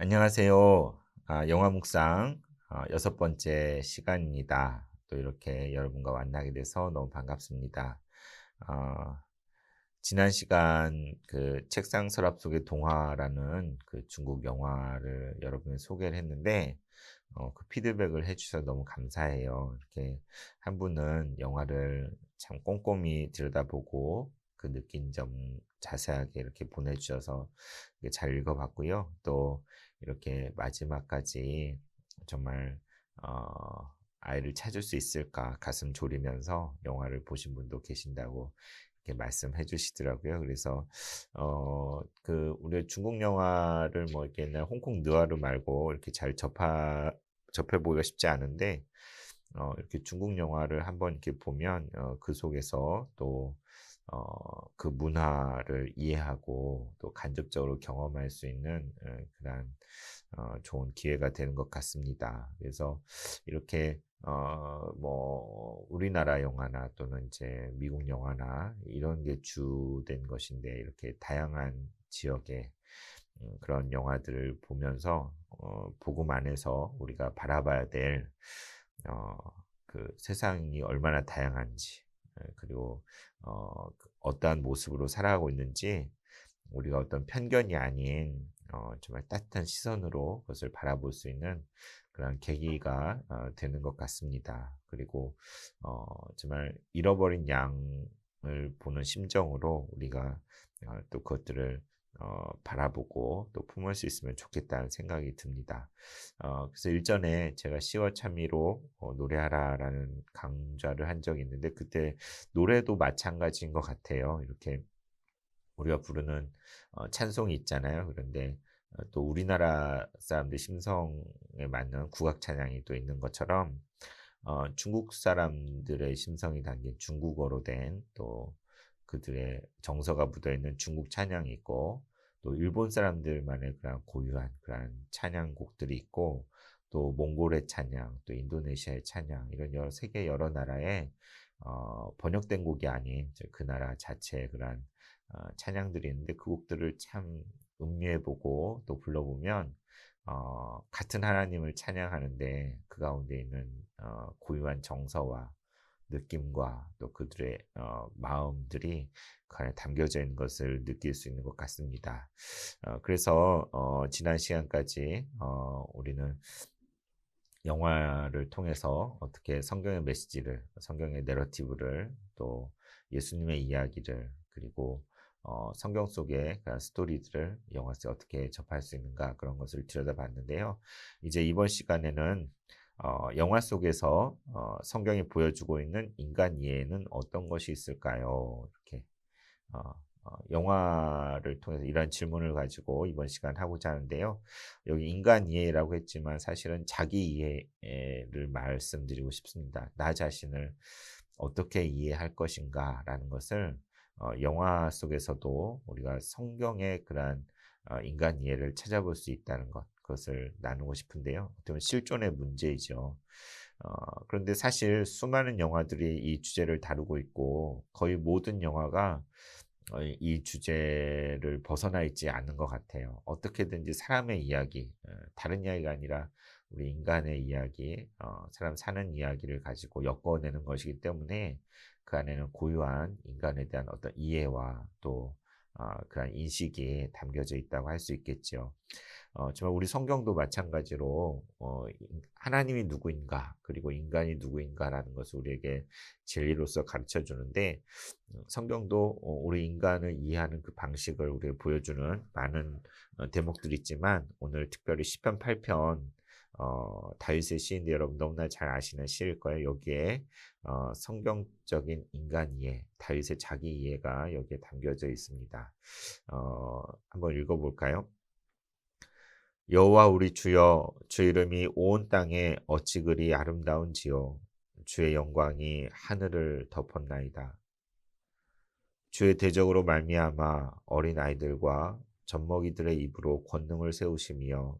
안녕하세요. 영화 묵상 여섯 번째 시간입니다. 또 이렇게 여러분과 만나게 돼서 너무 반갑습니다. 어, 지난 시간 그 책상 서랍 속의 동화라는 그 중국 영화를 여러분에 소개를 했는데 그 피드백을 해주셔서 너무 감사해요. 이렇게 한 분은 영화를 참 꼼꼼히 들여다보고 그 느낀 점 자세하게 이렇게 보내주셔서 이게 잘 읽어봤고요. 또 이렇게 마지막까지 정말 아이를 찾을 수 있을까 가슴 졸이면서 영화를 보신 분도 계신다고 이렇게 말씀해 주시더라고요. 그래서 우리 중국 영화를 뭐 이렇게 옛날 홍콩 느와르 말고 이렇게 잘 접해 보기가 쉽지 않은데 이렇게 중국 영화를 한번 이렇게 보면 그 속에서 또 그 문화를 이해하고 또 간접적으로 경험할 수 있는 그런 좋은 기회가 되는 것 같습니다. 그래서 이렇게 뭐 우리나라 영화나 또는 이제 미국 영화나 이런 게 주된 것인데 이렇게 다양한 지역의 그런 영화들을 보면서 복음 안에서 우리가 바라봐야 될 그 세상이 얼마나 다양한지 그리고 어떠한 모습으로 살아가고 있는지 우리가 어떤 편견이 아닌 정말 따뜻한 시선으로 그것을 바라볼 수 있는 그런 계기가 되는 것 같습니다. 그리고 정말 잃어버린 양을 보는 심정으로 우리가 또 그것들을 바라보고 또 품을 수 있으면 좋겠다는 생각이 듭니다. 그래서 일전에 제가 시와 참미로 노래하라라는 강좌를 한 적이 있는데 그때 노래도 마찬가지인 것 같아요. 이렇게 우리가 부르는 찬송이 있잖아요. 그런데 또 우리나라 사람들 심성에 맞는 국악 찬양이 또 있는 것처럼 중국 사람들의 심성이 담긴 중국어로 된 또 그들의 정서가 묻어 있는 중국 찬양이 있고 또 일본 사람들만의 그런 고유한 그런 찬양곡들이 있고 또 몽골의 찬양, 또 인도네시아의 찬양 이런 여러 세계 여러 나라의 번역된 곡이 아닌 그 나라 자체의 그런 찬양들이 있는데 그 곡들을 참 음미해 보고 또 불러보면 같은 하나님을 찬양하는데 그 가운데 있는 고유한 정서와 느낌과 또 그들의 마음들이 그 안에 담겨져 있는 것을 느낄 수 있는 것 같습니다. 그래서 지난 시간까지 우리는 영화를 통해서 어떻게 성경의 메시지를, 성경의 내러티브를 또 예수님의 이야기를 그리고 성경 속의 그런 스토리들을 영화 속에 어떻게 접할 수 있는가 그런 것을 들여다봤는데요. 이제 이번 시간에는 영화 속에서 성경이 보여주고 있는 인간 이해에는 어떤 것이 있을까요? 이렇게 어, 영화를 통해서 이런 질문을 가지고 이번 시간 하고자 하는데요. 여기 인간 이해라고 했지만 사실은 자기 이해를 말씀드리고 싶습니다. 나 자신을 어떻게 이해할 것인가라는 것을 영화 속에서도 우리가 성경의 그러한 인간 이해를 찾아볼 수 있다는 것, 그것을 나누고 싶은데요. 어떻게 보면 실존의 문제이죠. 그런데 사실 수많은 영화들이 이 주제를 다루고 있고 거의 모든 영화가 이 주제를 벗어나 있지 않는 것 같아요. 어떻게든지 사람의 이야기, 다른 이야기가 아니라 우리 인간의 이야기, 사람 사는 이야기를 가지고 엮어내는 것이기 때문에 그 안에는 고유한 인간에 대한 어떤 이해와 또 그런 인식이 담겨져 있다고 할 수 있겠죠. 정말 우리 성경도 마찬가지로 하나님이 누구인가 그리고 인간이 누구인가라는 것을 우리에게 진리로서 가르쳐 주는데 성경도 우리 인간을 이해하는 그 방식을 우리에게 보여주는 많은 대목들이 있지만 오늘 특별히 시편 8편 다윗의 시인데 여러분 너무나 잘 아시는 시일 거예요. 여기에 성경적인 인간 이해, 다윗의 자기 이해가 여기에 담겨져 있습니다. 한번 읽어볼까요? 여호와 우리 주여, 주 이름이 온 땅에 어찌 그리 아름다운지요. 주의 영광이 하늘을 덮었나이다. 주의 대적으로 말미암아 어린 아이들과 젖먹이들의 입으로 권능을 세우시며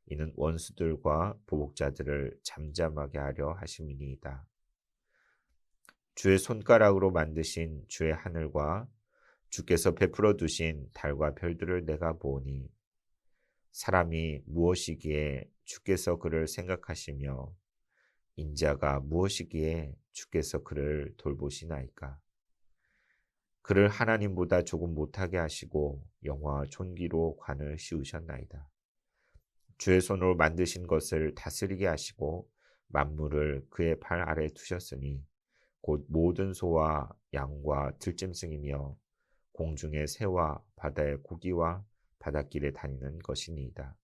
이는 원수들과 보복자들을 잠잠하게 하려 하심이니이다. 주의 손가락으로 만드신 주의 하늘과 주께서 베풀어 두신 달과 별들을 내가 보니 사람이 무엇이기에 주께서 그를 생각하시며 인자가 무엇이기에 주께서 그를 돌보시나이까. 그를 하나님보다 조금 못하게 하시고 영화와 존귀로 관을 씌우셨나이다. 주의 손으로 만드신 것을 다스리게 하시고 만물을 그의 발 아래에 두셨으니 곧 모든 소와 양과 들짐승이며 공중의 새와 바다의 고기와 바닷길에 다니는 것이니이다.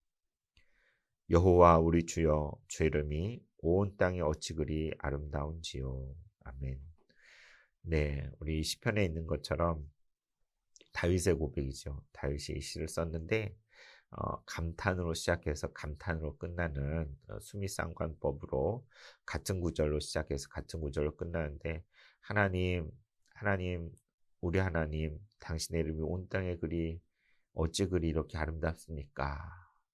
여호와 우리 주여, 주의 이름이 온 땅에 어찌 그리 아름다운지요. 아멘. 네, 우리 시편에 있는 것처럼 다윗의 고백이죠. 다윗이 이 시를 썼는데 감탄으로 시작해서 감탄으로 끝나는 수미상관법으로 같은 구절로 시작해서 같은 구절로 끝나는데 하나님, 하나님, 우리 하나님, 당신의 이름이 온 땅에 그리 어찌 그리 이렇게 아름답습니까?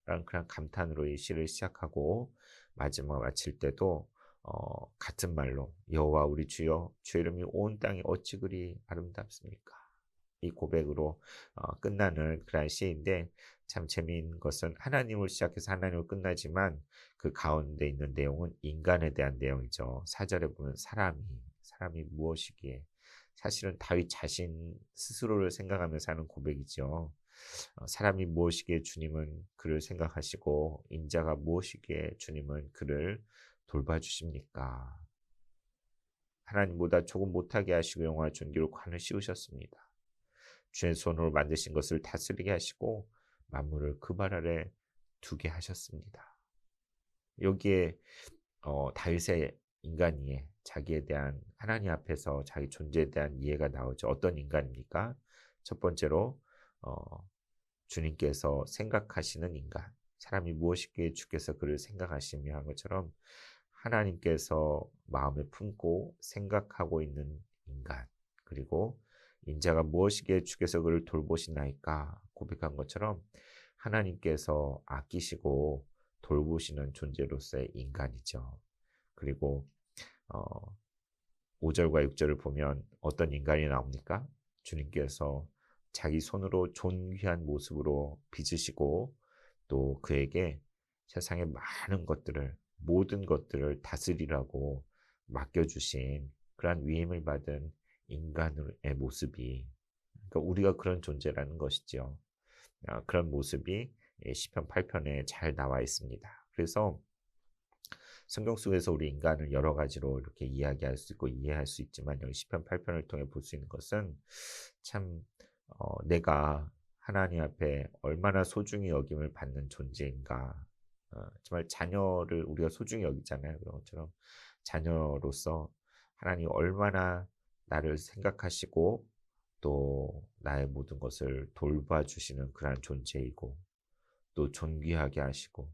라는 그런 감탄으로 이 시를 시작하고 마지막 마칠 때도 같은 말로 여호와 우리 주여, 주의 이름이 온 땅에 어찌 그리 아름답습니까? 이 고백으로 끝나는 그런 시인데 참 재미있는 것은 하나님을 시작해서 하나님을 끝나지만 그 가운데 있는 내용은 인간에 대한 내용이죠. 4절에 보면 사람이 무엇이기에 사실은 다윗 자신 스스로를 생각하면서 하는 고백이죠. 사람이 무엇이기에 주님은 그를 생각하시고 인자가 무엇이기에 주님은 그를 돌봐주십니까? 하나님보다 조금 못하게 하시고 영화와 존귀로 관을 씌우셨습니다. 주의 손으로 만드신 것을 다스리게 하시고 만물을 그 발 아래 두게 하셨습니다. 여기에 다윗의 인간이해 자기에 대한 하나님 앞에서 자기 존재에 대한 이해가 나오죠. 어떤 인간입니까? 첫 번째로 주님께서 생각하시는 인간. 사람이 무엇이기에 주께서 그를 생각하시며 한 것처럼 하나님께서 마음에 품고 생각하고 있는 인간. 그리고 인자가 무엇이기에 주께서 그를 돌보시나이까 고백한 것처럼 하나님께서 아끼시고 돌보시는 존재로서의 인간이죠. 그리고 어, 5절과 6절을 보면 어떤 인간이 나옵니까? 주님께서 자기 손으로 존귀한 모습으로 빚으시고 또 그에게 세상의 많은 것들을 모든 것들을 다스리라고 맡겨주신 그러한 위임을 받은 인간의 모습이 그러니까 우리가 그런 존재라는 것이죠. 그런 모습이 시편 8편에 잘 나와 있습니다. 그래서 성경 속에서 우리 인간을 여러 가지로 이렇게 이야기할 수 있고 이해할 수 있지만 여기 시편 8편을 통해 볼 수 있는 것은 참 내가 하나님 앞에 얼마나 소중히 여김을 받는 존재인가. 정말 자녀를 우리가 소중히 여기잖아요. 그런 것처럼 자녀로서 하나님 얼마나 나를 생각하시고 또 나의 모든 것을 돌봐주시는 그러한 존재이고 또 존귀하게 하시고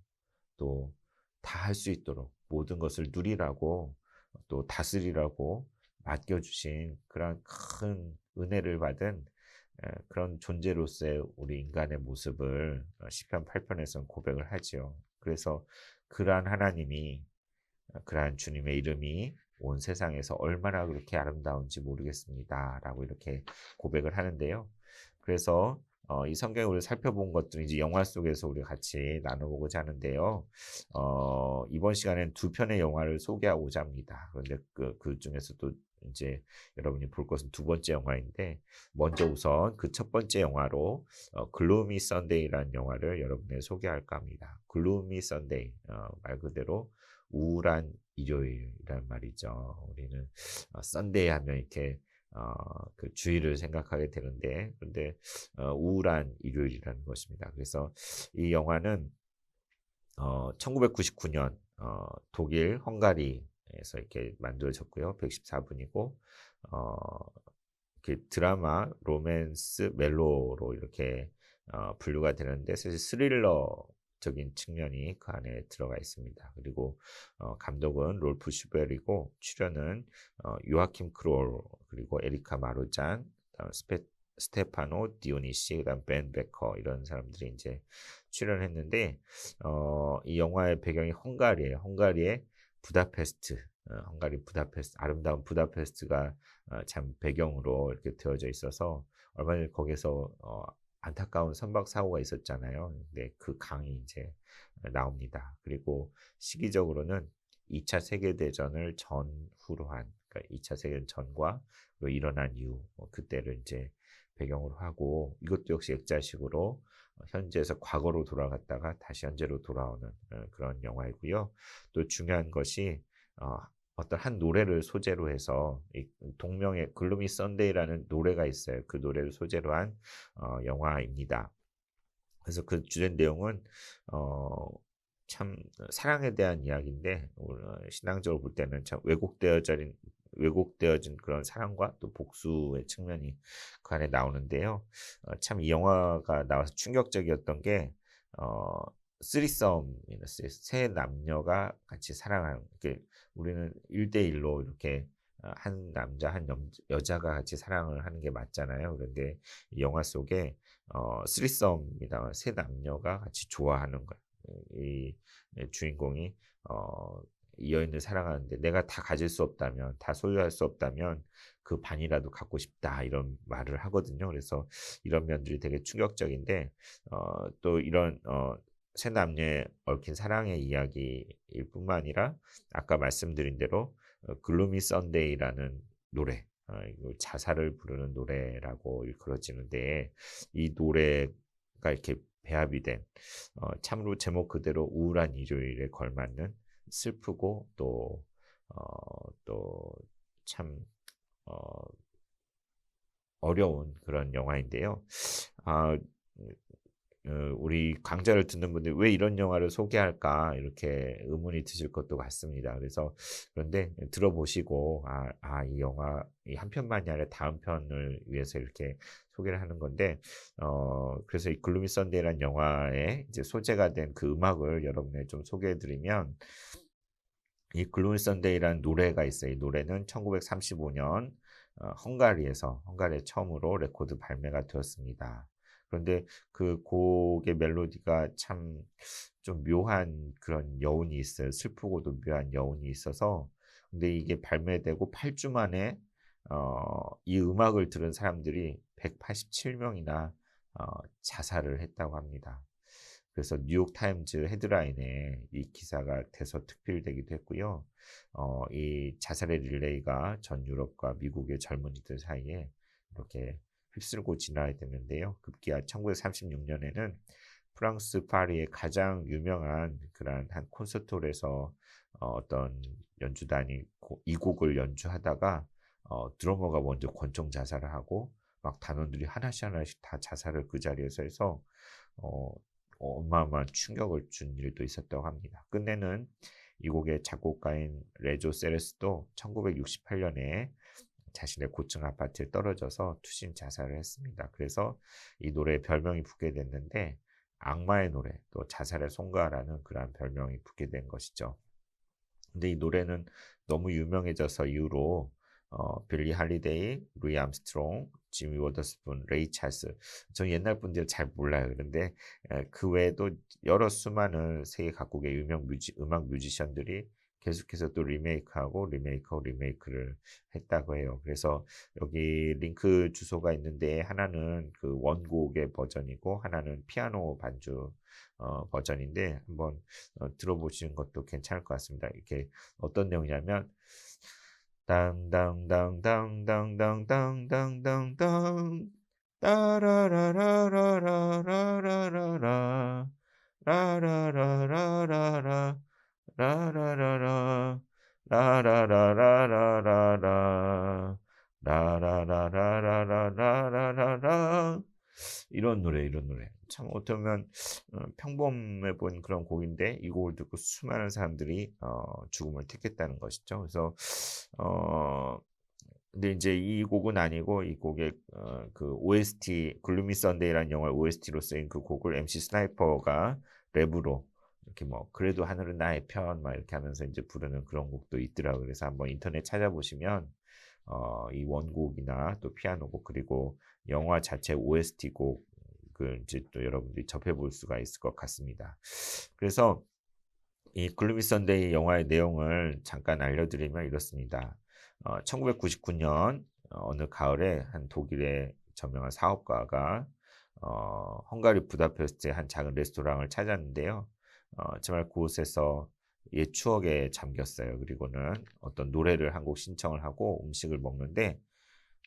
또 다 할 수 있도록 모든 것을 누리라고 또 다스리라고 맡겨주신 그런 큰 은혜를 받은 그런 존재로서의 우리 인간의 모습을 시편 8편에서는 고백을 하지요. 그래서 그러한 하나님이 그러한 주님의 이름이 온 세상에서 얼마나 그렇게 아름다운지 모르겠습니다. 라고 이렇게 고백을 하는데요. 그래서 이 성경을 우리 살펴본 것들은 이제 영화 속에서 우리 같이 나눠보고자 하는데요. 이번 시간엔 두 편의 영화를 소개하고자 합니다. 그런데 그 중에서도 이제 여러분이 볼 것은 두 번째 영화인데 먼저 우선 그 첫 번째 영화로 글루미 선데이라는 영화를 여러분에 소개할까 합니다. 글루미 선데이 말 그대로 우울한 일요일이란 말이죠. 우리는 썬데이 하면 이렇게 그 주일을 생각하게 되는데 그런데 우울한 일요일이라는 것입니다. 그래서 이 영화는 1999년 독일 헝가리에서 이렇게 만들어졌고요. 114분이고 이렇게 드라마, 로맨스, 멜로로 이렇게 분류가 되는데 사실 스릴러적인 측면이 그 안에 들어가 있습니다. 그리고 감독은 롤프 슈벨이고 출연은 요아킴 크롤 그리고 에리카 마루잔, 스테파노 디오니시, 그다음 벤 베커 이런 사람들이 이제 출연했는데 이 영화의 배경이 헝가리예요. 헝가리의 부다페스트, 헝가리 부다페스트 아름다운 부다페스트가 참 배경으로 이렇게 되어져 있어서 얼마 전에 거기서 안타까운 선박 사고가 있었잖아요. 근데 그 강이 이제 나옵니다. 그리고 시기적으로는 2차 세계대전을 전후로 한, 그러니까 2차 세계대전 전과 또 일어난 이후 그때를 이제 배경으로 하고, 이것도 역시 액자식으로 현재에서 과거로 돌아갔다가 다시 현재로 돌아오는 그런 영화이고요. 또 중요한 것이 어, 어떤 한 노래를 소재로 해서, 이 동명의 글루미 선데이라는 노래가 있어요. 그 노래를 소재로 한 영화입니다. 그래서 그 주된 내용은 어, 참 사랑에 대한 이야기인데, 신앙적으로 볼 때는 참 왜곡되어진 그런 사랑과 또 복수의 측면이 그 안에 나오는데요. 참 이 영화가 나와서 충격적이었던 게 어, 쓰리썸이나 세 남녀가 같이 사랑하는, 우리는 1대1로 이렇게 한 남자 한 여자가 같이 사랑을 하는 게 맞잖아요. 그런데 이 영화 속에 쓰리썸입니다. 세 남녀가 같이 좋아하는 거예요. 이 주인공이 이 여인을 사랑하는데, 내가 다 가질 수 없다면, 다 소유할 수 없다면 그 반이라도 갖고 싶다, 이런 말을 하거든요. 그래서 이런 면들이 되게 충격적인데, 또 이런 세 남녀의 얽힌 사랑의 이야기일 뿐만 아니라, 아까 말씀드린 대로 글루미 선데이라는 노래, 이거 자살을 부르는 노래라고 일컬어지는데, 이 노래가 이렇게 배합이 된 참으로 제목 그대로 우울한 일요일에 걸맞는 슬프고 또 참 어려운 그런 영화인데요. 아, 우리 강좌를 듣는 분들이 왜 이런 영화를 소개할까 이렇게 의문이 드실 것도 같습니다. 그래서 그런데 들어보시고, 이 영화 이 한 편만이 아니라 다음 편을 위해서 이렇게 소개를 하는 건데, 그래서 이 글루미 선데이라는 영화에 이제 소재가 된 그 음악을 여러분에 좀 소개해드리면, 이 글루미 선데이라는 노래가 있어요. 이 노래는 1935년 헝가리에 처음으로 레코드 발매가 되었습니다. 그런데 그 곡의 멜로디가 참 좀 묘한 그런 여운이 있어요. 슬프고도 묘한 여운이 있어서. 근데 이게 발매되고 8주 만에 이 음악을 들은 사람들이 187명이나 자살을 했다고 합니다. 그래서 뉴욕 타임즈 헤드라인에 이 기사가 돼서 특필되기도 했고요. 이 자살의 릴레이가 전 유럽과 미국의 젊은이들 사이에 이렇게 휩쓸고 지나야 되는데요. 급기야 1936년에는 프랑스 파리의 가장 유명한 그러한 한 콘서트홀에서 어떤 연주단이 이 곡을 연주하다가 드러머가 먼저 권총 자살을 하고, 막 단원들이 하나씩 다 자살을 그 자리에서 해서 어, 어마어마한 충격을 준 일도 있었다고 합니다. 끝내는 이 곡의 작곡가인 레조 세레스도 1968년에 자신의 고층 아파트에 떨어져서 투신 자살을 했습니다. 그래서 이 노래에 별명이 붙게 됐는데, 악마의 노래, 또 자살의 송가라는 그러한 별명이 붙게 된 것이죠. 근데 이 노래는 너무 유명해져서 이후로 빌리 할리데이, 루이 암스트롱, 지미 워더스푼, 레이 찰스, 저 옛날 분들 잘 몰라요. 그런데 그 외에도 여러 수많은 세계 각국의 유명 음악 뮤지션들이 계속해서 또 리메이크를 했다고 해요. 그래서 여기 링크 주소가 있는데, 하나는 그 원곡의 버전이고 하나는 피아노 반주 버전인데, 한번 들어보시는 것도 괜찮을 것 같습니다. 이렇게 어떤 내용이냐면, 땅땅땅땅땅땅땅땅땅땅 따라라라라라라라라라 라라라라라라 라라라라 라라라라라라라 라라라라라라라라, 이런 노래 참 어떻게 보면 평범해 보이는 그런 곡인데, 이 곡을 듣고 수많은 사람들이 죽음을 택했다는 것이죠. 그래서 어 근데 이제 이 곡은 아니고, 이 곡의 그 OST, 글루미 선데이라는 영화의 OST로 쓰인 그 곡을 MC 스나이퍼가 랩으로 이렇게 뭐 그래도 하늘은 나의 편 막 이렇게 하면서 이제 부르는 그런 곡도 있더라고요. 그래서 한번 인터넷 찾아보시면 이 원곡이나 또 피아노곡, 그리고 영화 자체 OST 곡을 이제 또 여러분들이 접해볼 수가 있을 것 같습니다. 그래서 이 글루미 선데이 영화의 내용을 잠깐 알려드리면 이렇습니다. 1999년 어느 가을에 한 독일의 저명한 사업가가 헝가리 부다페스트의 한 작은 레스토랑을 찾았는데요. 정말 그곳에서 옛 추억에 잠겼어요. 그리고는 어떤 노래를 한 곡 신청을 하고 음식을 먹는데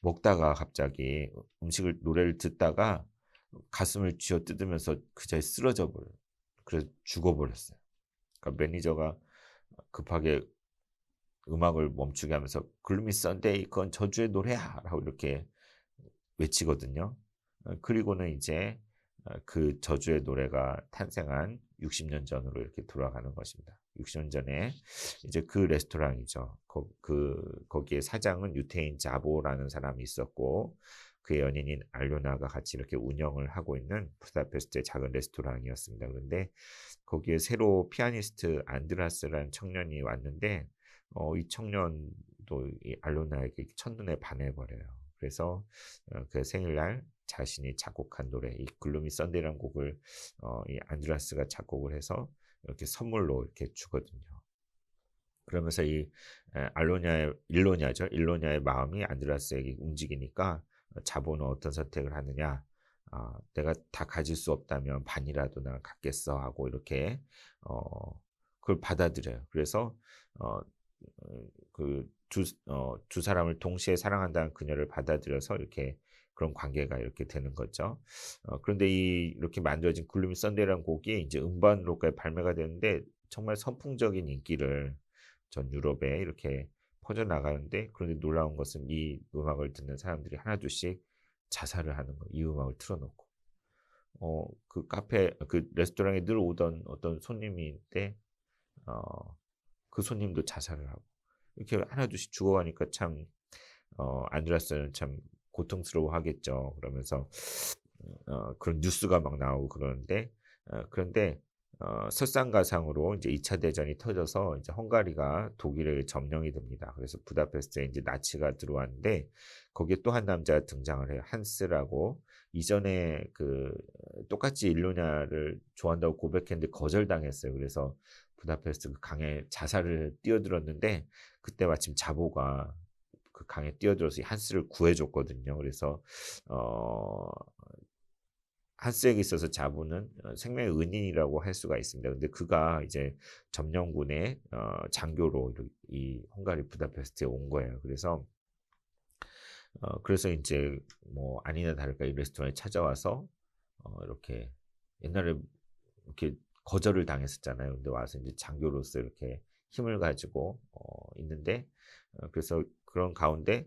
먹다가 갑자기 음식을 노래를 듣다가 가슴을 쥐어뜯으면서 그 자리에 쓰러져 버려요. 그래서 죽어버렸어요. 그러니까 매니저가 급하게 음악을 멈추게 하면서 "글루미 선데이 그건 저주의 노래야." 라고 이렇게 외치거든요. 그리고는 이제 그 저주의 노래가 탄생한 60년 전으로 이렇게 돌아가는 것입니다. 60년 전에 이제 그 레스토랑이죠. 거기에 사장은 유태인 자보라는 사람이 있었고 그의 연인인 알료나가 같이 이렇게 운영을 하고 있는 부다페스트의 작은 레스토랑이었습니다. 그런데 거기에 새로 피아니스트 안드라스라는 청년이 왔는데 이 청년도 이 알로나에게 첫눈에 반해 버려요. 그래서 그 생일날 자신이 작곡한 노래 이 글루미 선데이라는 곡을 이 안드라스가 작곡을 해서 이렇게 선물로 이렇게 주거든요. 그러면서 이 알로냐의 일로냐죠. 일로냐의 마음이 안드라스에게 움직이니까 자보는 어떤 선택을 하느냐. 내가 다 가질 수 없다면 반이라도 나 갖겠어 하고 이렇게 어, 그걸 받아들여요. 그래서 어, 두 사람을 동시에 사랑한다는 그녀를 받아들여서 이렇게 그런 관계가 이렇게 되는 거죠. 그런데 이렇게 만들어진 글루미 선데이라는 곡이 이제 음반으로까지 발매가 되는데 정말 선풍적인 인기를 전 유럽에 이렇게 퍼져나가는데 그런데 놀라운 것은 이 음악을 듣는 사람들이 하나둘씩 자살을 하는 거예요. 이 음악을 틀어놓고. 그 카페, 그 레스토랑에 늘 오던 어떤 손님인데, 그 손님도 자살을 하고. 이렇게 하나둘씩 죽어가니까 참, 안드라스는 참 고통스러워 하겠죠. 그러면서, 그런 뉴스가 막 나오고 그러는데, 그런데, 설상가상으로 이제 2차 대전이 터져서 이제 헝가리가 독일에 점령이 됩니다. 그래서 부다페스트에 이제 나치가 들어왔는데, 거기에 또 한 남자가 등장을 해요. 한스라고. 이전에 똑같이 일로냐를 좋아한다고 고백했는데 거절당했어요. 그래서 부다페스트 그 강에 자살을 뛰어들었는데, 그때 마침 자보가 그 강에 뛰어들어서 이 한스를 구해줬거든요. 그래서 어 한스에게 있어서 자보는 생명의 은인이라고 할 수가 있습니다. 근데 그가 이제 점령군의 장교로 이 헝가리 부다페스트에 온 거예요. 그래서 이제 뭐 아니나 다를까 이 레스토랑에 찾아와서 이렇게 옛날에 이렇게 거절을 당했었잖아요. 근데 와서 이제 장교로서 이렇게 힘을 가지고 있는데 그래서 그런 가운데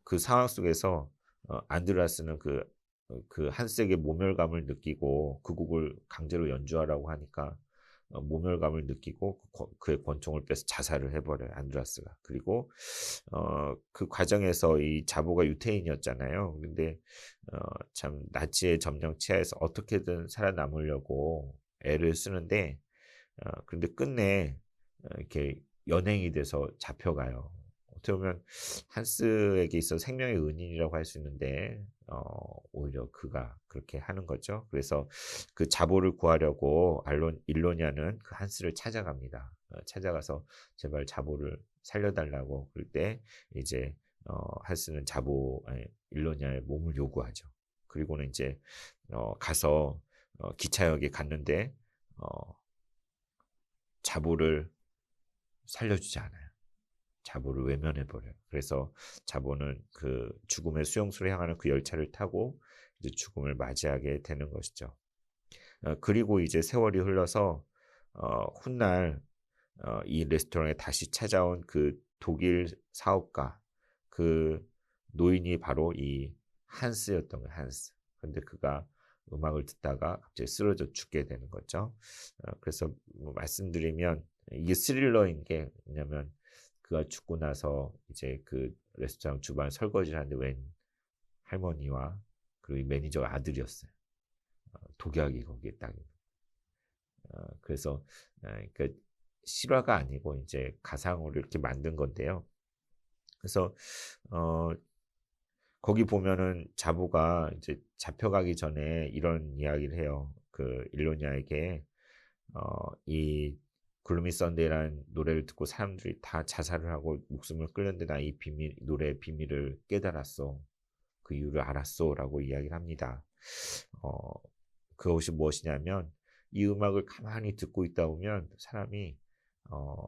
그 상황 속에서 안드레아스는 그 한색의 모멸감을 느끼고 그 곡을 강제로 연주하라고 하니까 모멸감을 느끼고 그의 권총을 빼서 자살을 해버려요. 안드레아스가. 그리고 그 과정에서 이 자보가 유태인이었잖아요. 근데 어, 참 나치의 점령 치하에서 어떻게든 살아남으려고 애를 쓰는데 근데 끝내 이렇게 연행이 돼서 잡혀가요. 어떻게 보면 한스에게 있어 생명의 은인이라고 할 수 있는데 오히려 그가 그렇게 하는 거죠. 그래서 그 자보를 구하려고 일로냐는 그 한스를 찾아갑니다. 찾아가서 제발 자보를 살려달라고 그럴 때 이제 한스는 일로냐의 몸을 요구하죠. 그리고는 이제 가서 기차역에 갔는데 어, 자보를 살려주지 않아요. 자보를 외면해 버려요. 그래서 자보는 그 죽음의 수용소로 향하는 그 열차를 타고 이제 죽음을 맞이하게 되는 것이죠. 그리고 이제 세월이 흘러서 훗날 이 레스토랑에 다시 찾아온 그 독일 사업가 그 노인이 바로 이 한스였던 거예요. 한스. 근데 그가 음악을 듣다가 갑자기 쓰러져 죽게 되는 거죠. 그래서 뭐 말씀드리면 이게 스릴러인 게 뭐냐면 그가 죽고 나서 이제 그 레스토랑 주방 설거지를 하는데 웬 할머니와 그리고 이 매니저가 아들이었어요. 독약이 거기에 딱. 그래서 그 실화가 아니고 이제 가상으로 이렇게 만든 건데요. 그래서 어, 거기 보면은 자보가 이제 잡혀가기 전에 이런 이야기를 해요. 그 일로냐에게 이 글루미 선데이라는 노래를 듣고 사람들이 다 자살을 하고 목숨을 끊는데 나 이 비밀 노래의 비밀을 깨달았어. 그 이유를 알았소라고 이야기를 합니다. 어, 그것이 무엇이냐면 이 음악을 가만히 듣고 있다 보면 사람이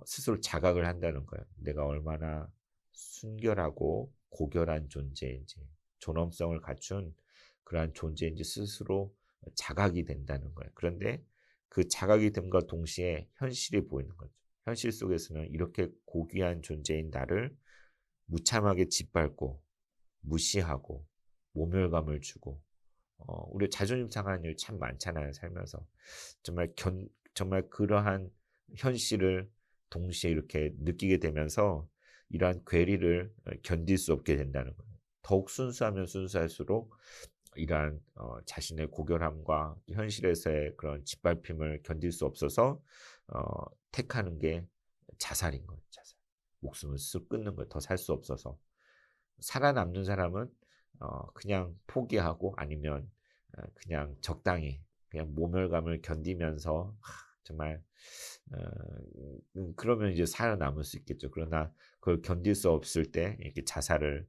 스스로 자각을 한다는 거예요. 내가 얼마나 순결하고 고결한 존재인지, 존엄성을 갖춘 그러한 존재인지 스스로 자각이 된다는 거예요. 그런데 그 자각이 됨과 동시에 현실이 보이는 거죠. 현실 속에서는 이렇게 고귀한 존재인 나를 무참하게 짓밟고 무시하고 모멸감을 주고 우리 자존심 상하는 일 참 많잖아요, 살면서. 정말 그러한 현실을 동시에 이렇게 느끼게 되면서 이러한 괴리를 견딜 수 없게 된다는 거예요. 더욱 순수하면 순수할수록 이러한 자신의 고결함과 현실에서의 그런 짓밟힘을 견딜 수 없어서 택하는 게 자살인 거예요, 자살. 목숨을 쓱 끊는 거예요. 더 살 수 없어서. 살아남는 사람은 그냥 포기하고 아니면 그냥 적당히 그냥 모멸감을 견디면서 정말 그러면 이제 살아남을 수 있겠죠. 그러나 그걸 견딜 수 없을 때 이렇게 자살을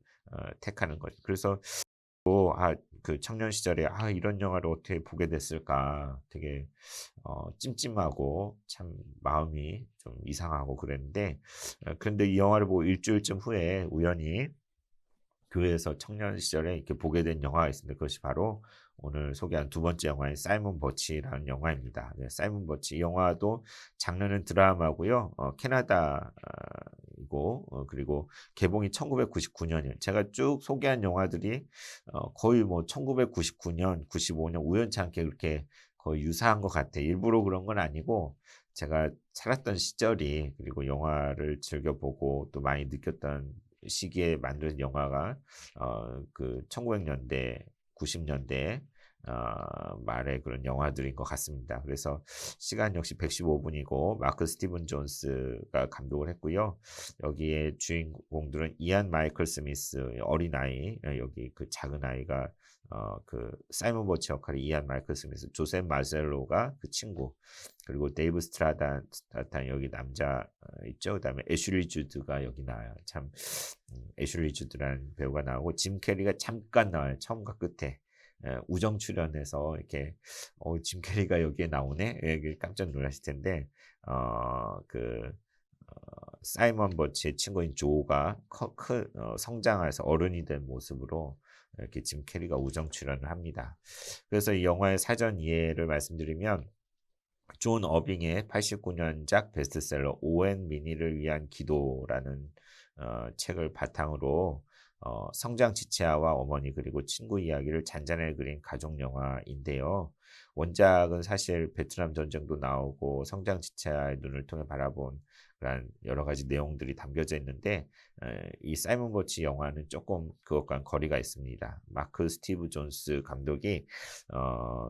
택하는 거죠. 그래서 그 청년 시절에 이런 영화를 어떻게 보게 됐을까 되게 찜찜하고 참 마음이 좀 이상하고 그랬는데 그런데 이 영화를 보고 일주일쯤 후에 우연히 교회에서 청년 시절에 이렇게 보게 된 영화가 있습니다. 그것이 바로 오늘 소개한 두 번째 영화인 사이먼 버치라는 영화입니다. 네, 사이먼 버치 이 영화도 장르는 드라마고요. 캐나다이고 그리고 개봉이 1999년이에요. 제가 쭉 소개한 영화들이 거의 뭐 1999년, 95년 우연찮게 그렇게 거의 유사한 것 같아요. 일부러 그런 건 아니고 제가 살았던 시절이 그리고 영화를 즐겨보고 또 많이 느꼈던 시기에 만든 영화가 그 1900년대, 90년대 말의 그런 영화들인 것 같습니다. 그래서 시간 역시 115분이고 마크 스티븐 존스가 감독을 했고요. 여기에 주인공들은 이안 마이클 스미스 어린아이 여기 그 작은 아이가 그 사이먼 버치 역할이 이안 마이클 스미스, 조셉 마젤로가 그 친구, 그리고 데이브 스트라탄 여기 남자 있죠. 그다음에 애슐리 주드가 여기 나와요. 참 애슐리 주드라는 배우가 나오고 짐 캐리가 잠깐 나와요. 처음과 끝에 우정 출연해서 이렇게 짐 캐리가 여기에 나오네. 깜짝 놀라실 텐데 그 사이먼 버치의 친구인 조가 성장해서 어른이 된 모습으로 이렇게 짐 캐리가 우정 출연을 합니다. 그래서 이 영화의 사전 이해를 말씀드리면 존 어빙의 89년작 베스트셀러 오웬 미니를 위한 기도라는 책을 바탕으로 성장 지체아와 어머니 그리고 친구 이야기를 잔잔하게 그린 가족 영화인데요. 원작은 사실 베트남 전쟁도 나오고 성장 지체아의 눈을 통해 바라본 그런 여러 가지 내용들이 담겨져 있는데 이 사이먼 버치 영화는 조금 그것과는 거리가 있습니다. 마크 스티브 존스 감독이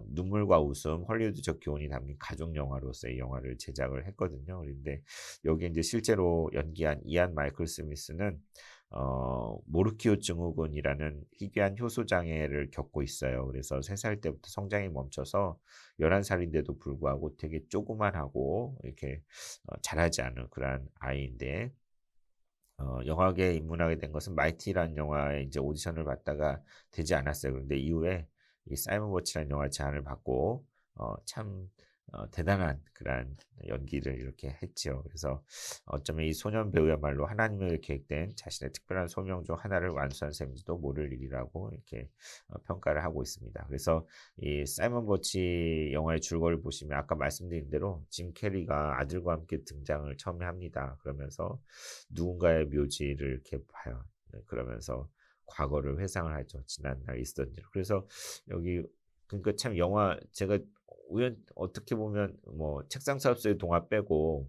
눈물과 웃음, 헐리우드적 교훈이 담긴 가족 영화로서 이 영화를 제작을 했거든요. 그런데 여기 이제 실제로 연기한 이안 마이클 스미스는 모르키오 증후군이라는 희귀한 효소 장애를 겪고 있어요. 그래서 3살 때부터 성장이 멈춰서 11살인데도 불구하고 되게 조그만하고 이렇게 잘하지 않은 그런 아이인데 영화계에 입문하게 된 것은 마이티라는 영화에 이제 오디션을 받다가 되지 않았어요. 그런데 이후에 이 사이먼 버치라는 영화 제안을 받고 참 대단한 그런 연기를 이렇게 했죠. 그래서 어쩌면 이 소년 배우야말로 하나님의 계획된 자신의 특별한 소명 중 하나를 완수한 셈인지도 모를 일이라고 이렇게 평가를 하고 있습니다. 그래서 이 사이먼 버치 영화의 줄거리를 보시면 아까 말씀드린 대로 짐 캐리가 아들과 함께 등장을 처음에 합니다. 그러면서 누군가의 묘지를 이렇게 봐요. 그러면서 과거를 회상을 하죠. 지난날 있었던 일. 그래서 여기 그러니까 참 영화 제가 어떻게 보면 뭐 책상 사업소의 동화 빼고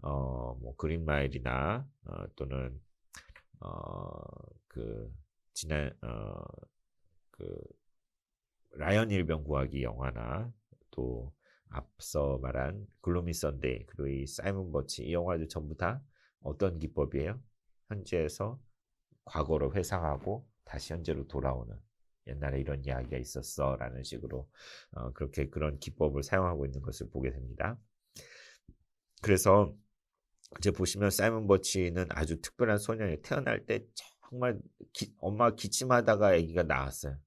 뭐 그린마일이나 또는 그 지난 그 라이언 일병 구하기 영화나 또 앞서 말한 글로미 선데이 그리고 이 사이먼 버치 이 영화들 전부 다 어떤 기법이에요? 현재에서 과거로 회상하고 다시 현재로 돌아오는 옛날에 이런 이야기가 있었어 라는 식으로 그렇게 그런 기법을 사용하고 있는 것을 보게 됩니다. 그래서 이제 보시면 사이먼 버치는 아주 특별한 소년이 태어날 때 정말 엄마가 기침하다가 아기가 나왔어요.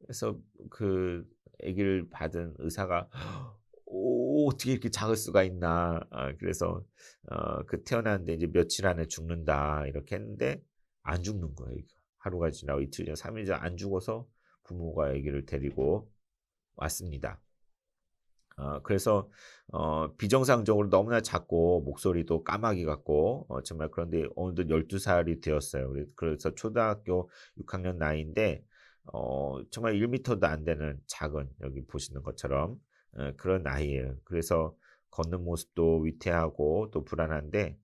그래서 그 아기를 받은 의사가 어떻게 이렇게 작을 수가 있나. 그래서 태어났는데 이제 며칠 안에 죽는다 이렇게 했는데 안 죽는 거예요. 애기가. 하루가 지나고 이틀 지나고 3일 지나고 안 죽어서 부모가 아기를 데리고 왔습니다. 그래서 비정상적으로 너무나 작고 목소리도 까마귀 같고 정말. 그런데 어느덧 12살이 되었어요. 그래서 초등학교 6학년 나이인데 정말 1m도 안 되는 작은, 여기 보시는 것처럼 그런 아이예요. 그래서 걷는 모습도 위태하고 또 불안한데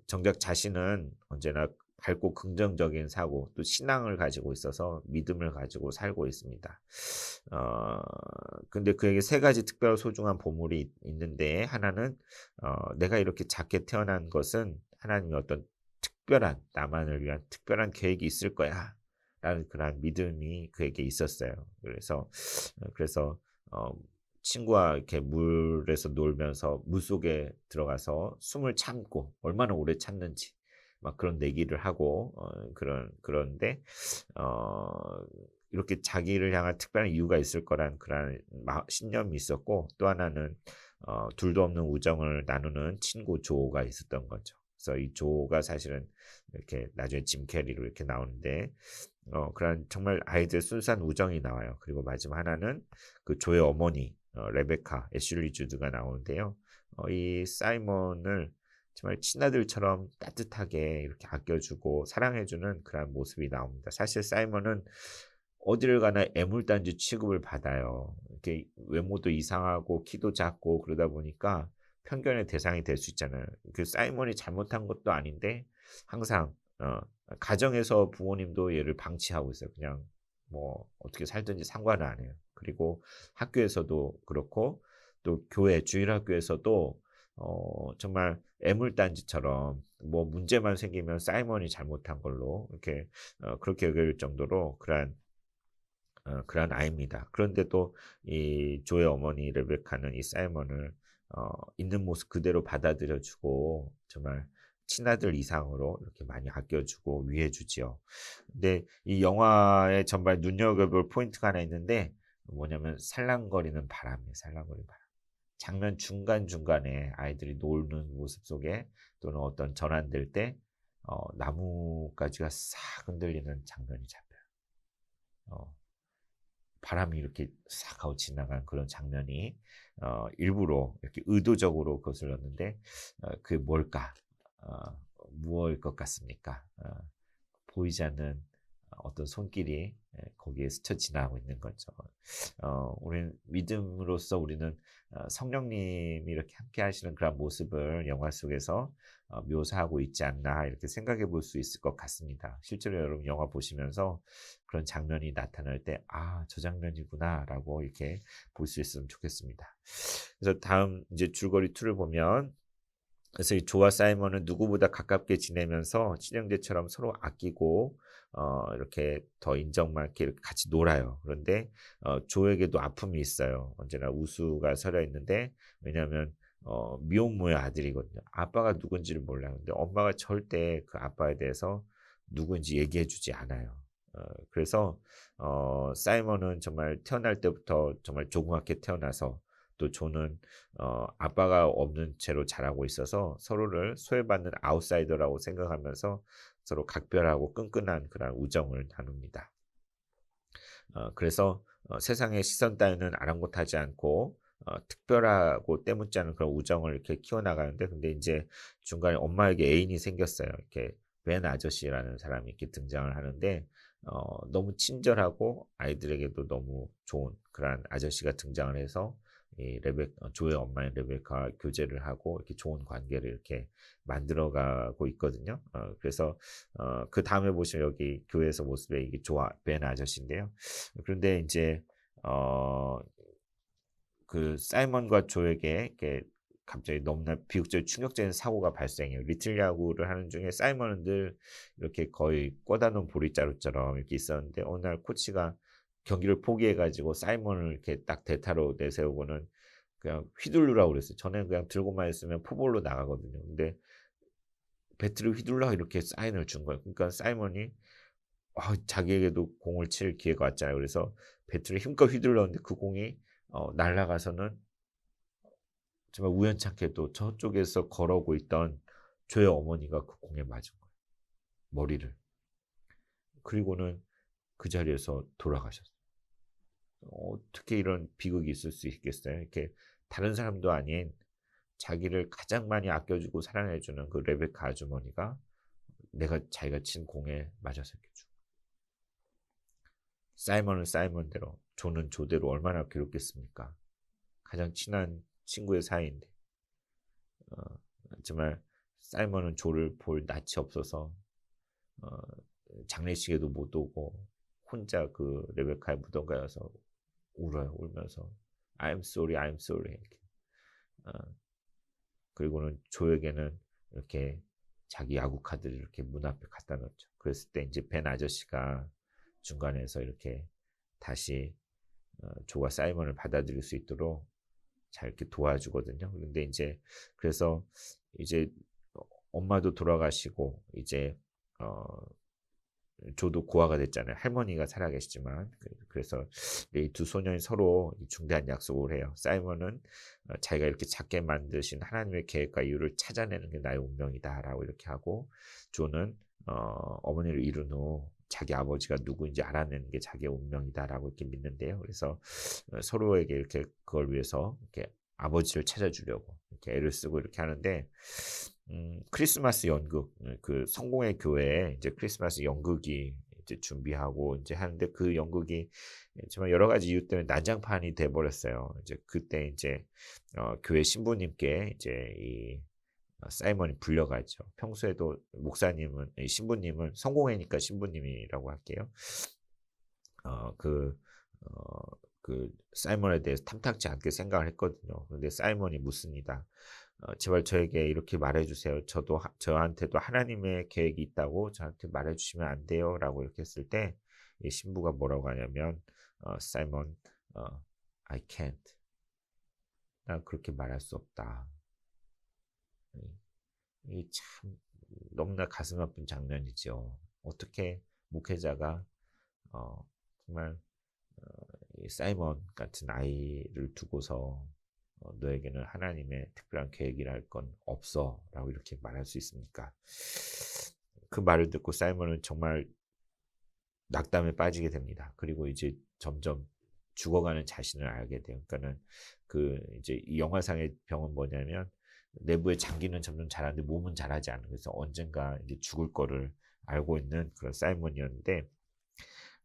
정작 자신은 언제나 밝고 긍정적인 사고 또 신앙을 가지고 있어서 믿음을 가지고 살고 있습니다. 어 근데 그에게 세 가지 특별 소중한 보물이 있는데, 하나는 내가 이렇게 작게 태어난 것은 하나님의 어떤 특별한, 나만을 위한 특별한 계획이 있을 거야 라는 그런 믿음이 그에게 있었어요. 그래서 어 친구와 이렇게 물에서 놀면서 물속에 들어가서 숨을 참고 얼마나 오래 참는지 막 그런 내기를 하고 그런데 어 이렇게 자기를 향한 특별한 이유가 있을 거란 그런 신념이 있었고, 또 하나는 둘도 없는 우정을 나누는 친구 조가 있었던 거죠. 그래서 이 조가 사실은 이렇게 나중에 짐 캐리로 이렇게 나오는데 그런 정말 아이들의 순수한 우정이 나와요. 그리고 마지막 하나는 그 조의 어머니 레베카 애슐리 주드가 나오는데요. 이 사이먼을 정말 친아들처럼 따뜻하게 이렇게 아껴주고 사랑해주는 그런 모습이 나옵니다. 사실 사이먼은 어디를 가나 애물단지 취급을 받아요. 이렇게 외모도 이상하고 키도 작고 그러다 보니까 편견의 대상이 될 수 있잖아요. 그 사이먼이 잘못한 것도 아닌데 항상 가정에서 부모님도 얘를 방치하고 있어요. 그냥 뭐 어떻게 살든지 상관을 안 해요. 그리고 학교에서도 그렇고 또 교회 주일학교에서도 정말 애물단지처럼 뭐 문제만 생기면 사이먼이 잘못한 걸로 이렇게 그렇게 여길 정도로 그러한 아이입니다. 그런데도 이 조의 어머니 레베카는 이 사이먼을 있는 모습 그대로 받아들여 주고 정말 친아들 이상으로 이렇게 많이 아껴주고 위해주지요. 근데 이 영화에 정말 눈여겨볼 포인트가 하나 있는데, 뭐냐면 살랑거리는 바람이에요. 살랑거리는 바람. 장면 중간중간에 아이들이 노는 모습 속에 또는 어떤 전환될 때 나뭇가지가 싹 흔들리는 장면이 잡혀요. 어, 바람이 이렇게 싹 하고 지나간 그런 장면이 일부러 이렇게 의도적으로 그것을 넣었는데 그게 뭘까? 무엇일 것 같습니까? 보이지 않는 어떤 손길이 거기에 스쳐 지나가고 있는 거죠. 우리는 믿음으로써 우리는 성령님이 이렇게 함께 하시는 그런 모습을 영화 속에서 묘사하고 있지 않나 이렇게 생각해 볼 수 있을 것 같습니다. 실제로 여러분 영화 보시면서 그런 장면이 나타날 때, 저 장면이구나 라고 이렇게 볼 수 있으면 좋겠습니다. 그래서 다음 이제 줄거리 2를 보면, 그래서 이 조와 사이먼은 누구보다 가깝게 지내면서 친형제처럼 서로 아끼고 이렇게 더 인정 많게 이렇게 같이 놀아요. 그런데 조에게도 아픔이 있어요. 언제나 우수가 서려 있는데, 왜냐하면 미혼모의 아들이거든요. 아빠가 누군지를 몰라요. 근데 엄마가 절대 그 아빠에 대해서 누군지 얘기해주지 않아요. 그래서 사이먼은 정말 태어날 때부터 정말 조그맣게 태어나서, 또 조는 아빠가 없는 채로 자라고 있어서 서로를 소외받는 아웃사이더라고 생각하면서 서로 각별하고 끈끈한 그런 우정을 나눕니다. 그래서 세상의 시선 따위는 아랑곳하지 않고 특별하고 때묻지 않은 그런 우정을 이렇게 키워나가는데, 근데 이제 중간에 엄마에게 애인이 생겼어요. 이렇게 벤 아저씨라는 사람이 이렇게 등장을 하는데 너무 친절하고 아이들에게도 너무 좋은 그런 아저씨가 등장을 해서 이 조의 엄마인 레베카와 교제를 하고 이렇게 좋은 관계를 이렇게 만들어가고 있거든요. 그래서 그 다음에 보시면 여기 교회에서 모습에 이게 벤 아저씨인데요. 그런데 이제 그 사이먼과 조에게 이렇게 갑자기 너무나 비극적인 충격적인 사고가 발생해요. 리틀 야구를 하는 중에 사이먼은 늘 이렇게 거의 꽂아놓은 보리자루처럼 이렇게 있었는데, 어느 날 코치가 경기를 포기해가지고 사이먼을 이렇게 딱 대타로 내세우고는 그냥 휘둘르라고 그랬어요. 전에는 그냥 들고만 있으면 포볼로 나가거든요. 근데 배트를 휘둘러 이렇게 사인을 준 거예요. 그러니까 사이먼이 자기에게도 공을 칠 기회가 왔잖아요. 그래서 배트를 힘껏 휘둘렀는데 그 공이 날아가서는 정말 우연찮게도 저쪽에서 걸어오고 있던 조의 어머니가 그 공에 맞은 거예요. 머리를. 그리고는 그 자리에서 돌아가셨어요. 어떻게 이런 비극이 있을 수 있겠어요? 이렇게 다른 사람도 아닌 자기를 가장 많이 아껴주고 사랑해주는 그 레베카 아주머니가 자기가 친 공에 맞아서 이렇게 죽어. 사이먼은 사이먼대로, 조는 조대로 얼마나 괴롭겠습니까? 가장 친한 친구의 사이인데. 정말 사이먼은 조를 볼 낯이 없어서 어, 장례식에도 못 오고 혼자 그 레베카의 무덤가에 가서 울어요. 울면서 I'm sorry, I'm sorry. 이렇게. 어, 그리고는 조에게는 이렇게 자기 야구 카드를 이렇게 문 앞에 갖다 놓죠. 그랬을 때 이제 벤 아저씨가 중간에서 이렇게 다시 조가 사이먼을 받아들일 수 있도록 잘 이렇게 도와주거든요. 그런데 이제 그래서 이제 엄마도 돌아가시고 이제 어, 조도 고아가 됐잖아요. 할머니가 살아계시지만 그래서 이 두 소년이 서로 중대한 약속을 해요. 사이먼은 자기가 이렇게 작게 만드신 하나님의 계획과 이유를 찾아내는 게 나의 운명이다라고 이렇게 하고 조는 어머니를 이룬 후 자기 아버지가 누구인지 알아내는 게 자기의 운명이다라고 이렇게 믿는데요. 그래서 서로에게 이렇게 그걸 위해서 이렇게 아버지를 찾아주려고 이렇게 애를 쓰고 이렇게 하는데 크리스마스 연극 그 성공의 교회에 이제 크리스마스 연극이 이제 준비하고 이제 하는데 그 연극이 정말 여러 가지 이유 때문에 난장판이 돼 버렸어요. 이제 그때 이제 교회 신부님께 이제 이 사이먼이 불려가죠. 평소에도 목사님은 이 신부님은 성공회니까 신부님이라고 할게요. 어, 그, 어, 그 사이먼에 대해서 탐탁지 않게 생각을 했거든요. 그런데 사이먼이 묻습니다. 제발 저에게 이렇게 말해주세요. 저한테도 하나님의 계획이 있다고 저한테 말해주시면 안 돼요. 라고 이렇게 했을 때, 이 신부가 뭐라고 하냐면, 사이먼, I can't. 난 그렇게 말할 수 없다. 이 참, 너무나 가슴 아픈 장면이죠. 어떻게 목회자가, 정말, 이 사이먼 같은 아이를 두고서 너에게는 하나님의 특별한 계획이랄 건 없어 라고 이렇게 말할 수 있습니까? 그 말을 듣고 사이먼은 정말 낙담에 빠지게 됩니다. 그리고 이제 점점 죽어가는 자신을 알게 돼요. 그러니까는 그 이제 이 영화상의 병은 뭐냐면 내부의 장기는 점점 자라는데 몸은 자라지 않는, 그래서 언젠가 이제 죽을 거를 알고 있는 그런 사이먼이었는데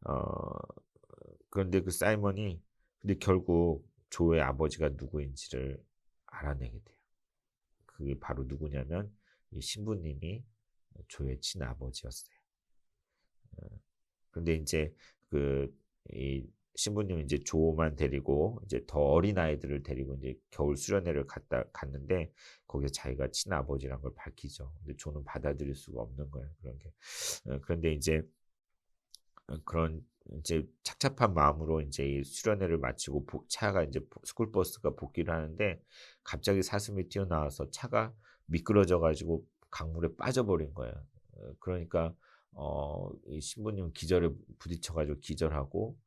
어 그런데 그 사이먼이 근데 결국 조의 아버지가 누구인지를 알아내게 돼요. 그게 바로 누구냐면 이 신부님이 조의 친아버지였어요. 그런데 이제 그 이 신부님은 이제 조만 데리고 이제 더 어린 아이들을 데리고 이제 겨울 수련회를 갔는데 거기서 자기가 친아버지란 걸 밝히죠. 근데 조는 받아들일 수가 없는 거예요. 그런 게. 그런데 이제 그런 이제 착잡한 마음으로 이제 이 수련회를 마치고 차가 이제 스쿨버스가 복귀를 하는데 갑자기 사슴이 튀어나와서 차가 미끄러져 가지고 강물에 빠져버린 거예요. 그러니까 이 신부님은 기절에 부딪혀 가지고 기절하고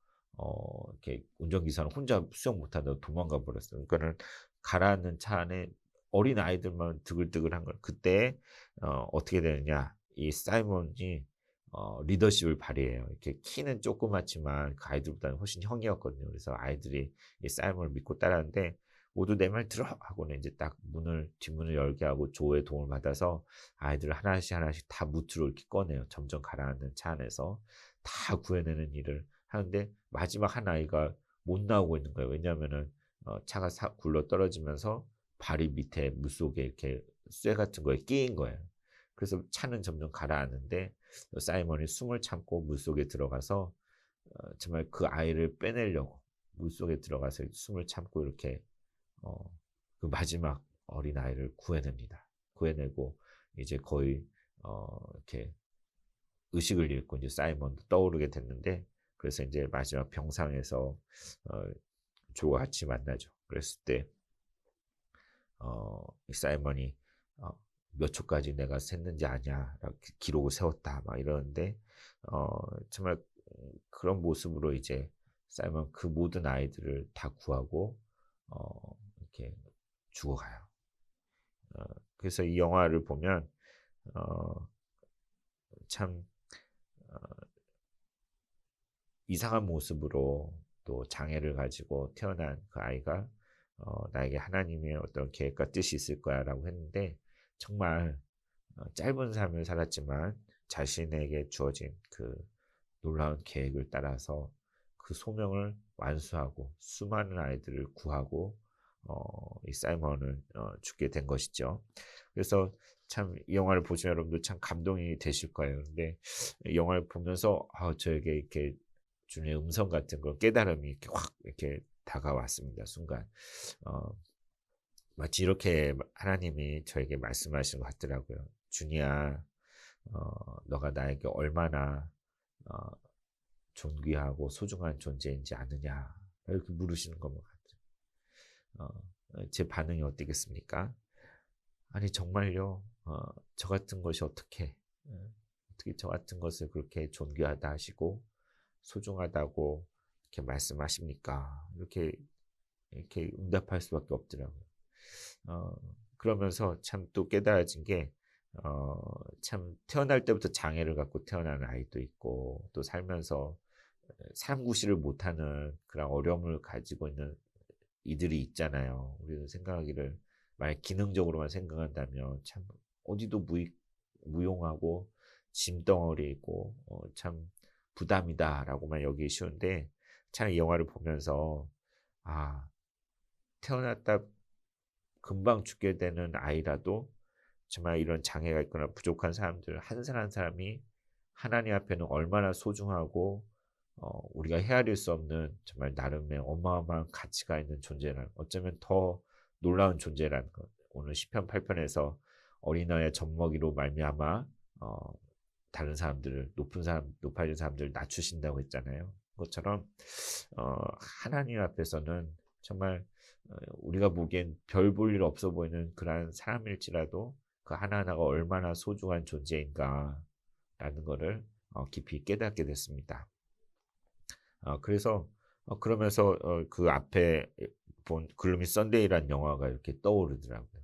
이렇게 운전기사는 혼자 수영 못하다가 도망가 버렸어요. 그러니까는 가라앉는 차 안에 어린 아이들만 드글드글한 거예요. 그때 어떻게 되느냐? 이 사이먼이 리더십을 발휘해요. 이렇게 키는 조그맣지만 그 아이들보다는 훨씬 형이었거든요. 그래서 아이들이 이 사이먼을 믿고 따라하는데 모두 내 말 들어 하고는 이제 딱 뒷문을 열게 하고 조의 도움을 받아서 아이들을 하나씩 다 무트로 이렇게 꺼내요. 점점 가라앉는 차 안에서 다 구해내는 일을 하는데 마지막 한 아이가 못 나오고 있는 거예요. 왜냐하면은 차가 굴러 떨어지면서 발이 밑에 물속에 이렇게 쇠 같은 거에 끼인 거예요. 그래서 차는 점점 가라앉는데 사이먼이 숨을 참고 물속에 들어가서 정말 그 아이를 빼내려고 물속에 들어가서 숨을 참고 이렇게 어, 그 마지막 어린 아이를 구해냅니다. 구해내고 이제 거의 이렇게 의식을 잃고 이제 사이먼도 떠오르게 됐는데 그래서 이제 마지막 병상에서 조와 같이 만나죠. 그랬을 때 사이먼이 몇 초까지 내가 샜는지 아냐, 이렇게 기록을 세웠다 막 이러는데 정말 그런 모습으로 이제 사이먼 그 모든 아이들을 다 구하고 이렇게 죽어가요. 그래서 이 영화를 보면 어, 참 이상한 모습으로 또 장애를 가지고 태어난 그 아이가 나에게 하나님의 어떤 계획과 뜻이 있을 거야라고 했는데 정말 짧은 삶을 살았지만 자신에게 주어진 그 놀라운 계획을 따라서 그 소명을 완수하고 수많은 아이들을 구하고 이 사이먼은 죽게 된 것이죠. 그래서 참 이 영화를 보시면 여러분들 참 감동이 되실 거예요. 근데 이 영화를 보면서 저에게 이렇게 주님의 음성 같은 걸 깨달음이 이렇게 확 이렇게 다가왔습니다. 순간 마치 이렇게 하나님이 저에게 말씀하신 것 같더라고요. 준이야, 너가 나에게 얼마나 어, 존귀하고 소중한 존재인지 아느냐 이렇게 물으시는 것만 같아요. 제 반응이 어떻겠습니까? 아니 정말요. 저 같은 것이 어떻게 저 같은 것을 그렇게 존귀하다 하시고 소중하다고 이렇게 말씀하십니까? 이렇게 응답할 수밖에 없더라고요. 그러면서 참 또 깨달아진 게, 참 태어날 때부터 장애를 갖고 태어난 아이도 있고, 또 살면서 삼구실을 못하는 그런 어려움을 가지고 있는 이들이 있잖아요. 우리는 생각하기를, 만약 기능적으로만 생각한다면 참 어디도 무용하고 짐덩어리이고, 참 부담이다라고만 여기기 쉬운데, 참 이 영화를 보면서, 아, 태어났다 금방 죽게 되는 아이라도 정말 이런 장애가 있거나 부족한 사람들 한 사람 한 사람이 하나님 앞에는 얼마나 소중하고 우리가 헤아릴 수 없는 정말 나름의 어마어마한 가치가 있는 존재라는, 어쩌면 더 놀라운 존재라는 것. 오늘 시편 8편에서 어린아이의 젖먹이로 말미암아 다른 사람들을 높아진 사람들을 낮추신다고 했잖아요. 그것처럼 하나님 앞에서는 정말 우리가 보기엔 별 볼 일 없어 보이는 그러한 사람일지라도 그 하나하나가 얼마나 소중한 존재인가라는 것을 깊이 깨닫게 됐습니다. 그래서 그러면서 그 앞에 본 글루미 썬데이라는 영화가 이렇게 떠오르더라고요.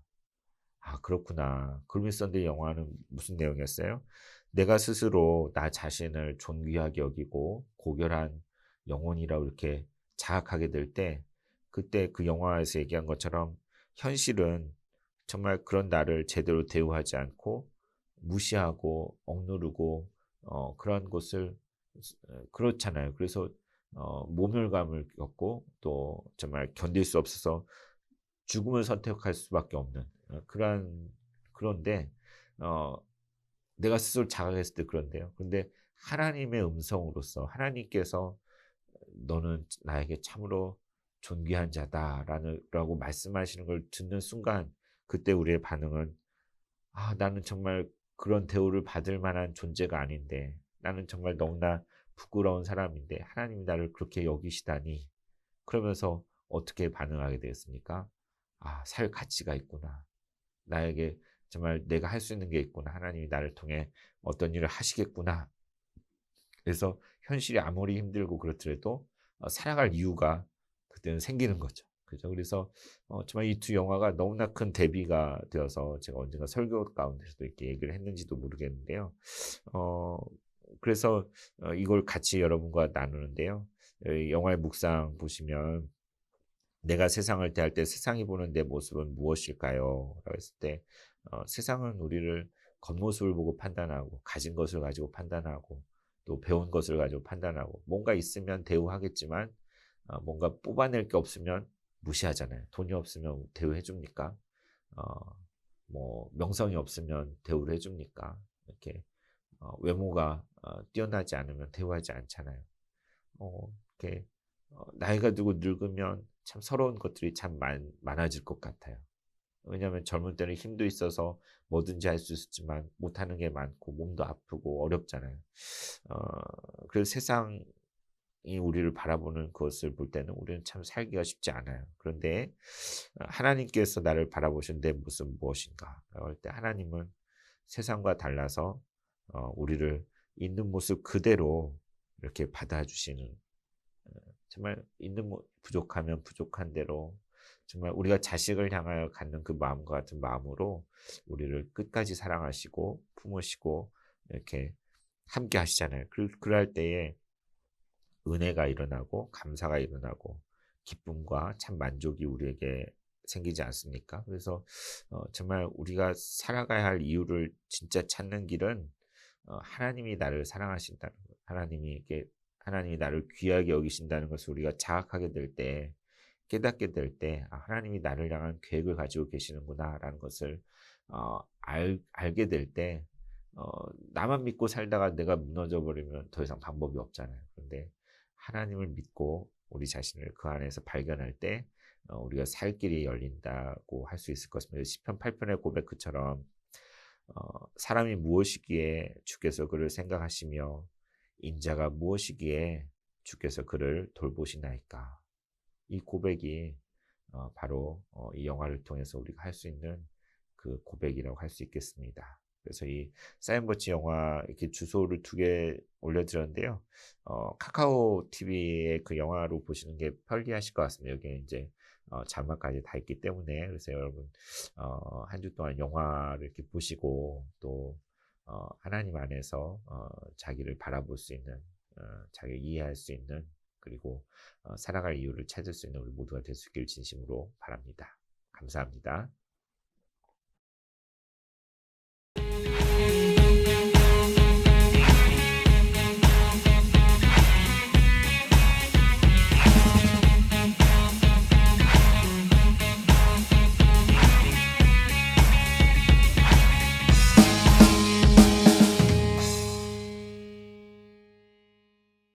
그렇구나. 글루미 썬데이 영화는 무슨 내용이었어요? 내가 스스로 나 자신을 존귀하게 여기고 고결한 영혼이라고 이렇게 자학하게 될 때, 그때 그 영화에서 얘기한 것처럼 현실은 정말 그런 나를 제대로 대우하지 않고 무시하고 억누르고 그런 것을 그렇잖아요. 그래서 모멸감을 겪고 또 정말 견딜 수 없어서 죽음을 선택할 수밖에 없는 그런데 어, 내가 스스로 자각했을 때 그런데요. 근데 하나님의 음성으로서 하나님께서 너는 나에게 참으로 존귀한 자다라고 말씀하시는 걸 듣는 순간, 그때 우리의 반응은 나는 정말 그런 대우를 받을 만한 존재가 아닌데, 나는 정말 너무나 부끄러운 사람인데 하나님이 나를 그렇게 여기시다니. 그러면서 어떻게 반응하게 되었습니까? 살 가치가 있구나. 나에게 정말 내가 할 수 있는 게 있구나. 하나님이 나를 통해 어떤 일을 하시겠구나. 그래서 현실이 아무리 힘들고 그렇더라도 살아갈 이유가 그때는 생기는 거죠. 그죠? 그래서 정말 이 두 영화가 너무나 큰 대비가 되어서 제가 언젠가 설교 가운데서도 이렇게 얘기를 했는지도 모르겠는데요. 어, 그래서 이걸 같이 여러분과 나누는데요. 영화의 묵상 보시면, 내가 세상을 대할 때 세상이 보는 내 모습은 무엇일까요? 라고 했을 때 세상은 우리를 겉모습을 보고 판단하고, 가진 것을 가지고 판단하고, 또 배운 것을 가지고 판단하고, 뭔가 있으면 대우하겠지만 뭔가 뽑아낼 게 없으면 무시하잖아요. 돈이 없으면 대우해 줍니까? 뭐 명성이 없으면 대우를 해줍니까? 이렇게 외모가 뛰어나지 않으면 대우하지 않잖아요. 이렇게 나이가 들고 늙으면 참 서러운 것들이 참 많아질 것 같아요. 왜냐하면 젊을 때는 힘도 있어서 뭐든지 할 수 있었지만 못하는 게 많고 몸도 아프고 어렵잖아요. 그래서 세상 우리를 바라보는 것을 볼 때는 우리는 참 살기가 쉽지 않아요. 그런데 하나님께서 나를 바라보신 내 모습은 무엇인가? 라고 할 때 하나님은 세상과 달라서 우리를 있는 모습 그대로 이렇게 받아주시는, 정말 있는 부족하면 부족한 대로 정말 우리가 자식을 향하여 갖는 그 마음과 같은 마음으로 우리를 끝까지 사랑하시고 품으시고 이렇게 함께 하시잖아요. 그럴 때에 은혜가 일어나고 감사가 일어나고 기쁨과 참 만족이 우리에게 생기지 않습니까? 그래서 정말 우리가 살아가야 할 이유를 진짜 찾는 길은 하나님이 나를 사랑하신다는 것, 하나님이 나를 귀하게 여기신다는 것을 우리가 자각하게 될 때, 깨닫게 될 때, 아, 하나님이 나를 향한 계획을 가지고 계시는구나라는 것을 알게 될 때, 나만 믿고 살다가 내가 무너져 버리면 더 이상 방법이 없잖아요. 그런데 하나님을 믿고 우리 자신을 그 안에서 발견할 때 우리가 살 길이 열린다고 할 수 있을 것입니다. 시편 8편의 고백 그처럼 사람이 무엇이기에 주께서 그를 생각하시며 인자가 무엇이기에 주께서 그를 돌보시나이까. 이 고백이 바로 이 영화를 통해서 우리가 할 수 있는 그 고백이라고 할 수 있겠습니다. 그래서 이 사인버치 영화 이렇게 주소를 2개 올려드렸는데요. 카카오 TV에 그 영화로 보시는 게 편리하실 것 같습니다. 여기에 이제 자막까지 다 있기 때문에. 그래서 여러분 한 주 동안 영화를 이렇게 보시고 또 하나님 안에서 자기를 바라볼 수 있는, 자기를 이해할 수 있는, 그리고 살아갈 이유를 찾을 수 있는 우리 모두가 될 수 있기를 진심으로 바랍니다. 감사합니다.